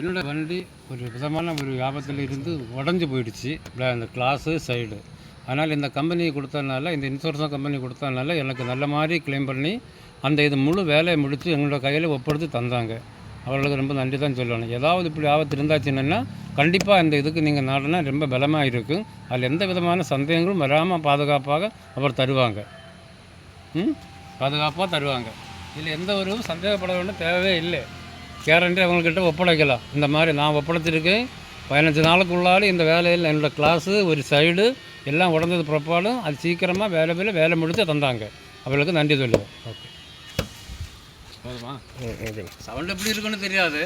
என்னோடய வண்டி ஒரு விதமான ஒரு ஆபத்தில் இருந்து உடஞ்சி போயிடுச்சு. அந்த கிளாஸு சைடு. அதனால் இந்த கம்பெனி கொடுத்ததுனால, இந்த இன்சூரன்ஸ் கம்பெனி கொடுத்ததுனால எனக்கு நல்ல மாதிரி க்ளைம் பண்ணி அந்த இது முழு வேலையை முடித்து எங்களோட கையில் ஒப்படைத்து தந்தாங்க. அவர்களுக்கு ரொம்ப நன்றி தான் சொல்லணும். ஏதாவது இப்படி ஆபத்து இருந்தாச்சுன்னா கண்டிப்பாக அந்த இதுக்கு நீங்கள் நாடினா ரொம்ப பலமாக இருக்கும். அதில் எந்த விதமான சந்தேகங்களும் வராமல் பாதுகாப்பாக அவர் தருவாங்க. பாதுகாப்பாக தருவாங்க. இதில் எந்த ஒரு சந்தேகப்பட வேண்டிய தேவையே இல்லை. கேரண்டி அவங்கக்கிட்ட ஒப்படைக்கலாம். இந்த மாதிரி நான் ஒப்படைச்சிருக்கேன். 15 நாளுக்குள்ளால இந்த வேலையில் என்னோடய கிளாஸு ஒரு சைடு எல்லாம் உடஞ்சது பிறப்பாலும் அது சீக்கிரமாக வேலை முடித்து தந்தாங்க. அவர்களுக்கு நன்றி சொல்லுவேன். ஓகே, போதுமா? சவுண்ட் எப்படி இருக்குன்னு தெரியாது.